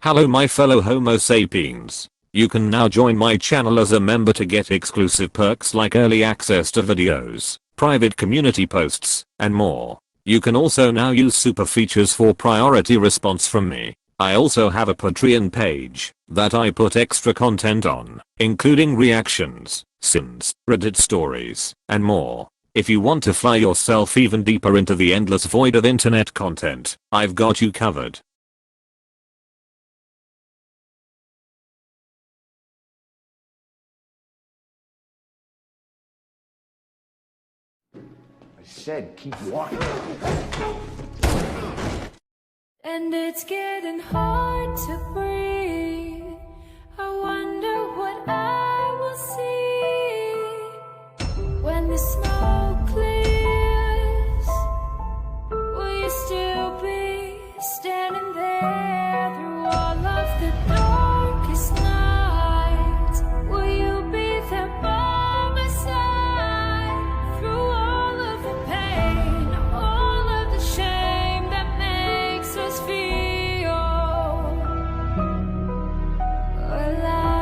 Hello my fellow Homo sapiens. You can now join my channel as a member to get exclusive perks like early access to videos, private community posts, and more. You can also now use super features for priority response from me. I also have a Patreon page that I put extra content on, including reactions, sins, Reddit stories, and more. If you want to fly yourself even deeper into the endless void of internet content, I've got you covered. I said keep walking. And it's getting hard to breathe. I wonder what I will see when the smoke clears. Will you still be standing there through all of the darkest nights? Will you be there by my side through all of the pain, all of the shame that makes us feel alive?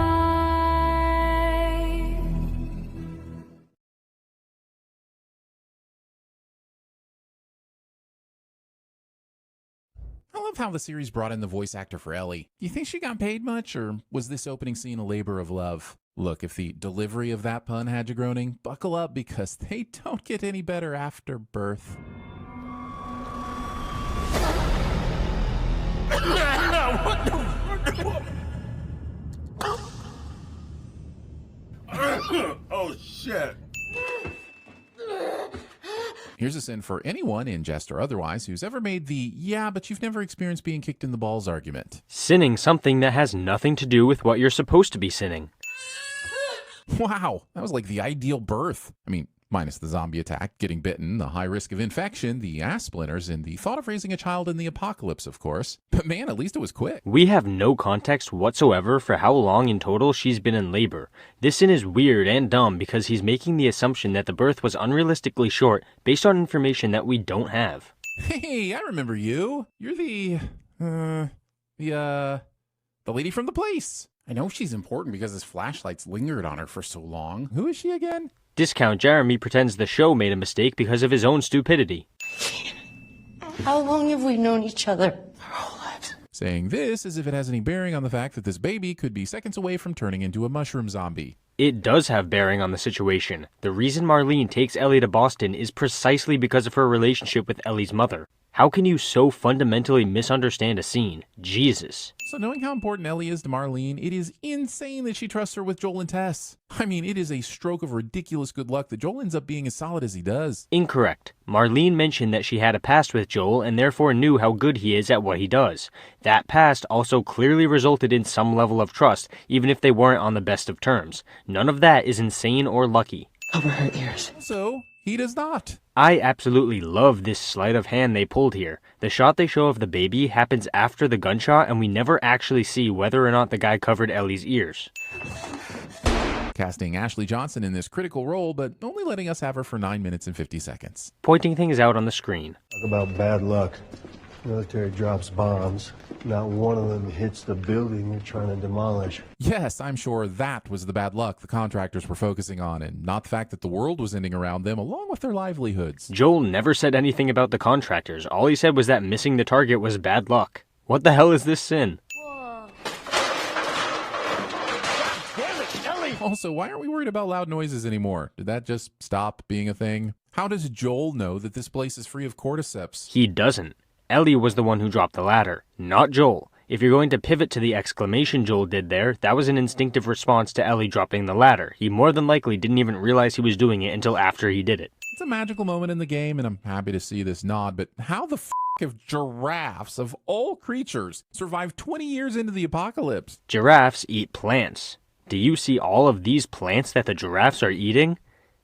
I love how the series brought in the voice actor for Ellie. Do you think she got paid much, or was this opening scene a labor of love? Look, if the delivery of that pun had you groaning, buckle up because they don't get any better after birth. Oh shit. Here's a sin for anyone, in jest or otherwise, who's ever made the "yeah, but you've never experienced being kicked in the balls" argument. Sinning something that has nothing to do with what you're supposed to be sinning. Wow, that was like the ideal birth. I mean, minus the zombie attack, getting bitten, the high risk of infection, the ass splinters, and the thought of raising a child in the apocalypse, of course. But man, at least it was quick. We have no context whatsoever for how long in total she's been in labor. This sin is weird and dumb because he's making the assumption that the birth was unrealistically short based on information that we don't have. Hey, I remember you. You're the lady from the place. I know she's important because his flashlights lingered on her for so long. Who is she again? Discount Jeremy pretends the show made a mistake because of his own stupidity. How long have we known each other? Our whole lives. Saying this as if it has any bearing on the fact that this baby could be seconds away from turning into a mushroom zombie. It does have bearing on the situation. The reason Marlene takes Ellie to Boston is precisely because of her relationship with Ellie's mother. How can you so fundamentally misunderstand a scene? Jesus. So knowing how important Ellie is to Marlene, it is insane that she trusts her with Joel and Tess. I mean, it is a stroke of ridiculous good luck that Joel ends up being as solid as he does. Incorrect. Marlene mentioned that she had a past with Joel and therefore knew how good he is at what he does. That past also clearly resulted in some level of trust, even if they weren't on the best of terms. None of that is insane or lucky. Cover her ears. So, he does not. I absolutely love this sleight of hand they pulled here. The shot they show of the baby happens after the gunshot and we never actually see whether or not the guy covered Ellie's ears. Casting Ashley Johnson in this critical role, but only letting us have her for 9 minutes and 50 seconds. Pointing things out on the screen. Talk about bad luck. Military drops bombs. Not one of them hits the building they're trying to demolish. Yes, I'm sure that was the bad luck the contractors were focusing on, and not the fact that the world was ending around them along with their livelihoods. Joel never said anything about the contractors. All he said was that missing the target was bad luck. What the hell is this sin? Also, why aren't we worried about loud noises anymore? Did that just stop being a thing? How does Joel know that this place is free of cordyceps? He doesn't. Ellie was the one who dropped the ladder, not Joel. If you're going to pivot to the exclamation Joel did there, that was an instinctive response to Ellie dropping the ladder. He more than likely didn't even realize he was doing it until after he did it. It's a magical moment in the game, and I'm happy to see this nod, but how the have giraffes, of all creatures, survived 20 years into the apocalypse? Giraffes eat plants. Do you see all of these plants that the giraffes are eating?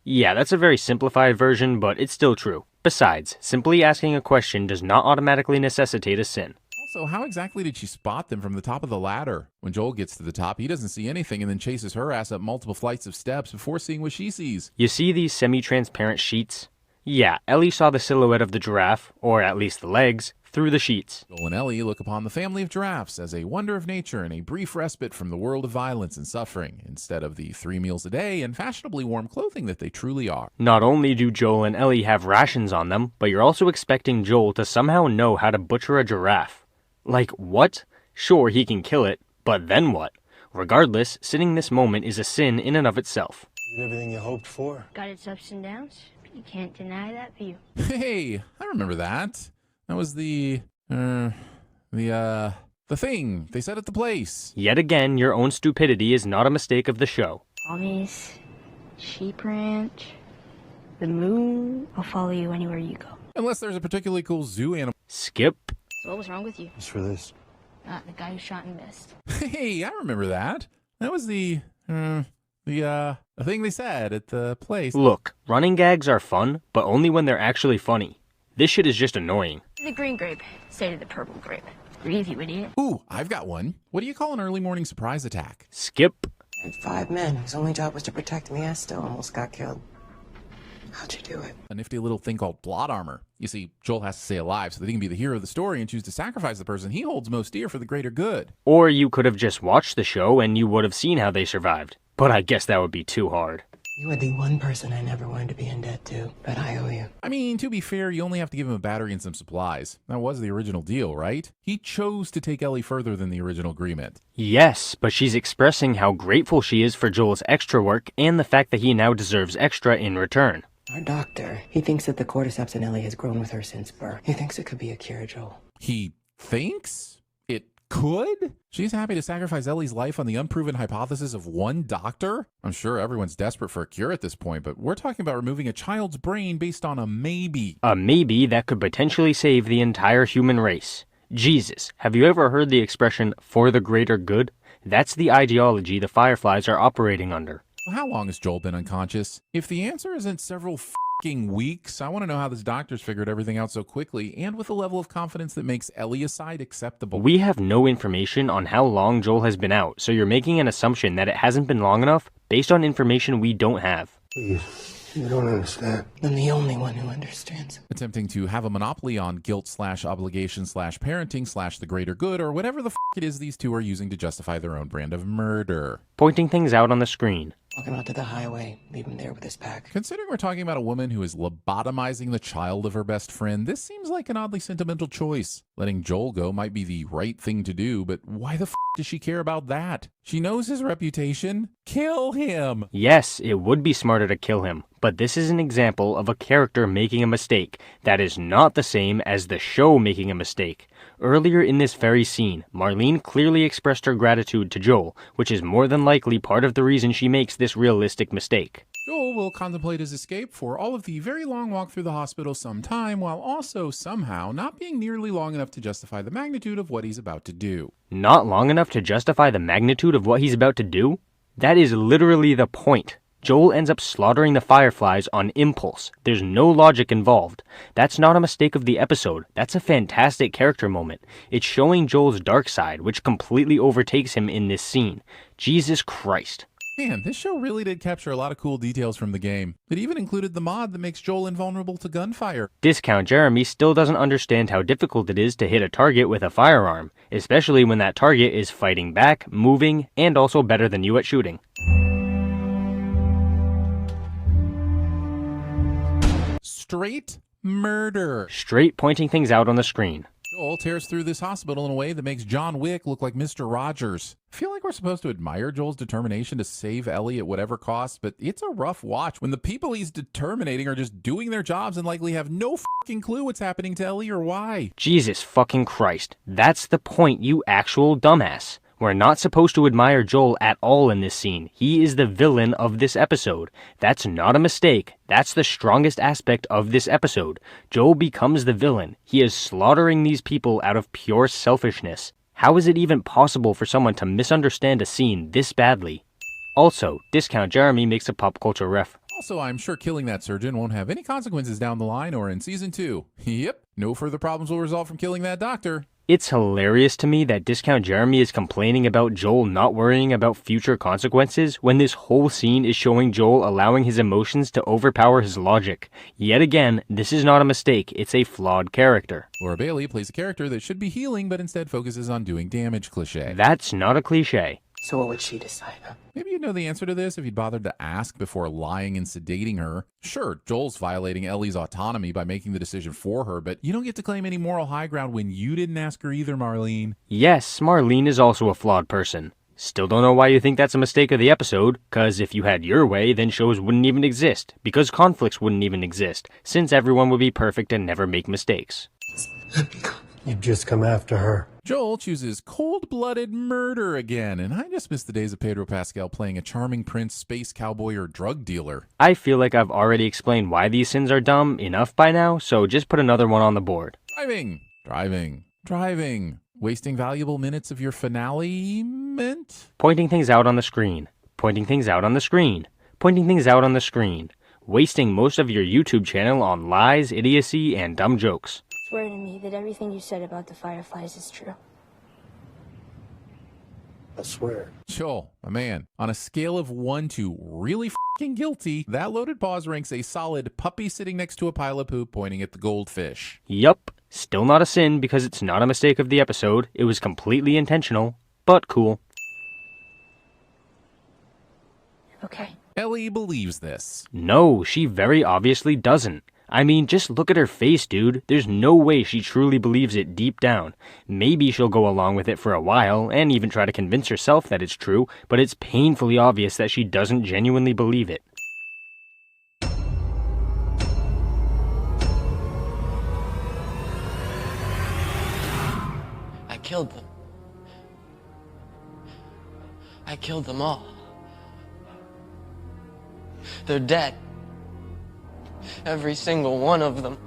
Yeah, that's a very simplified version, but it's still true. Besides, simply asking a question does not automatically necessitate a sin. Also, how exactly did she spot them from the top of the ladder? When Joel gets to the top, he doesn't see anything and then chases her ass up multiple flights of steps before seeing what she sees. You see these semi-transparent sheets? Yeah, Ellie saw the silhouette of the giraffe, or at least the legs, through the sheets. Joel and Ellie look upon the family of giraffes as a wonder of nature and a brief respite from the world of violence and suffering, instead of the 3 meals a day and fashionably warm clothing that they truly are. Not only do Joel and Ellie have rations on them, but you're also expecting Joel to somehow know how to butcher a giraffe. Like, what? Sure, he can kill it, but then what? Regardless, sinning this moment is a sin in and of itself. Everything you hoped for. Got its ups and downs. You can't deny that view. Hey, I remember that. That was the thing they said at the place. Yet again, your own stupidity is not a mistake of the show. Promise, sheep ranch, the moon. I'll follow you anywhere you go. Unless there's a particularly cool zoo animal. Skip. So what was wrong with you? Just for this. The guy who shot and missed. Hey, I remember that. That was the thing they said at the place. Look, running gags are fun, but only when they're actually funny. This shit is just annoying. The green grape. Say to the purple grape. Breathe, you idiot. Ooh, I've got one. What do you call an early morning surprise attack? Skip. And 5 men whose only job was to protect me. I still almost got killed. How'd you do it? A nifty little thing called plot armor. You see, Joel has to stay alive so that he can be the hero of the story and choose to sacrifice the person he holds most dear for the greater good. Or you could have just watched the show and you would have seen how they survived. But I guess that would be too hard. You are the one person I never wanted to be in debt to, but I owe you. I mean, to be fair, you only have to give him a battery and some supplies. That was the original deal, right? He chose to take Ellie further than the original agreement. Yes, but she's expressing how grateful she is for Joel's extra work and the fact that he now deserves extra in return. Our doctor, he thinks that the cordyceps in Ellie has grown with her since birth. He thinks it could be a cure, Joel. He thinks it could? She's happy to sacrifice Ellie's life on the unproven hypothesis of one doctor? I'm sure everyone's desperate for a cure at this point, but we're talking about removing a child's brain based on a maybe. A maybe that could potentially save the entire human race. Jesus, have you ever heard the expression, for the greater good? That's the ideology the Fireflies are operating under. How long has Joel been unconscious? If the answer isn't several f***ing weeks, I want to know how this doctor's figured everything out so quickly and with a level of confidence that makes Ellie's side acceptable. We have no information on how long Joel has been out, so you're making an assumption that it hasn't been long enough based on information we don't have. Please, you don't understand. I'm the only one who understands. Attempting to have a monopoly on guilt/obligation/parenting/the greater good, or whatever the f*** it is these two are using to justify their own brand of murder. Pointing things out on the screen. Walk him out to the highway, leave him there with his pack. Considering we're talking about a woman who is lobotomizing the child of her best friend, this seems like an oddly sentimental choice. Letting Joel go might be the right thing to do, but why the f*** does she care about that? She knows his reputation. Kill him! Yes, it would be smarter to kill him, but this is an example of a character making a mistake. That is not the same as the show making a mistake. Earlier in this very scene, Marlene clearly expressed her gratitude to Joel, which is more than likely part of the reason she makes this realistic mistake. Joel will contemplate his escape for all of the very long walk through the hospital sometime, while also somehow not being nearly long enough to justify the magnitude of what he's about to do. Not long enough to justify the magnitude of what he's about to do? That is literally the point. Joel ends up slaughtering the Fireflies on impulse. There's no logic involved. That's not a mistake of the episode. That's a fantastic character moment. It's showing Joel's dark side, which completely overtakes him in this scene. Jesus Christ. Man, this show really did capture a lot of cool details from the game. It even included the mod that makes Joel invulnerable to gunfire. Discount Jeremy still doesn't understand how difficult it is to hit a target with a firearm, especially when that target is fighting back, moving, and also better than you at shooting. Straight murder. Straight pointing things out on the screen. Joel tears through this hospital in a way that makes John Wick look like Mr. Rogers. I feel like we're supposed to admire Joel's determination to save Ellie at whatever cost, but it's a rough watch when the people he's determinating are just doing their jobs and likely have no fucking clue what's happening to Ellie or why. Jesus fucking Christ. That's the point, you actual dumbass. We're not supposed to admire Joel at all in this scene. He is the villain of this episode. That's not a mistake. That's the strongest aspect of this episode. Joel becomes the villain. He is slaughtering these people out of pure selfishness. How is it even possible for someone to misunderstand a scene this badly? Also, Discount Jeremy makes a pop culture ref. Also, I'm sure killing that surgeon won't have any consequences down the line or in season 2. Yep, no further problems will result from killing that doctor. It's hilarious to me that Discount Jeremy is complaining about Joel not worrying about future consequences when this whole scene is showing Joel allowing his emotions to overpower his logic. Yet again, this is not a mistake, it's a flawed character. Laura Bailey plays a character that should be healing but instead focuses on doing damage cliché. That's not a cliche. So what would she decide, huh? Maybe you'd know the answer to this if you'd bothered to ask before lying and sedating her. Sure, Joel's violating Ellie's autonomy by making the decision for her, but you don't get to claim any moral high ground when you didn't ask her either, Marlene. Yes, Marlene is also a flawed person. Still don't know why you think that's a mistake of the episode, cause if you had your way, then shows wouldn't even exist, because conflicts wouldn't even exist, since everyone would be perfect and never make mistakes. You've just come after her. Joel chooses cold-blooded murder again, and I just miss the days of Pedro Pascal playing a charming prince, space cowboy, or drug dealer. I feel like I've already explained why these sins are dumb enough by now, so just put another one on the board. Driving. Wasting valuable minutes of your finale meant? Pointing things out on the screen. Wasting most of your YouTube channel on lies, idiocy, and dumb jokes. Swear to me that everything you said about the Fireflies is true. I swear. Joel, my man, on a scale of 1 to really f***ing guilty, that loaded pause ranks a solid puppy sitting next to a pile of poop pointing at the goldfish. Yup, still not a sin because it's not a mistake of the episode, it was completely intentional, but cool. Okay. Ellie believes this. No, she very obviously doesn't. I mean, just look at her face, dude. There's no way she truly believes it deep down. Maybe she'll go along with it for a while, and even try to convince herself that it's true, but it's painfully obvious that she doesn't genuinely believe it. I killed them. I killed them all. They're dead. Every single one of them.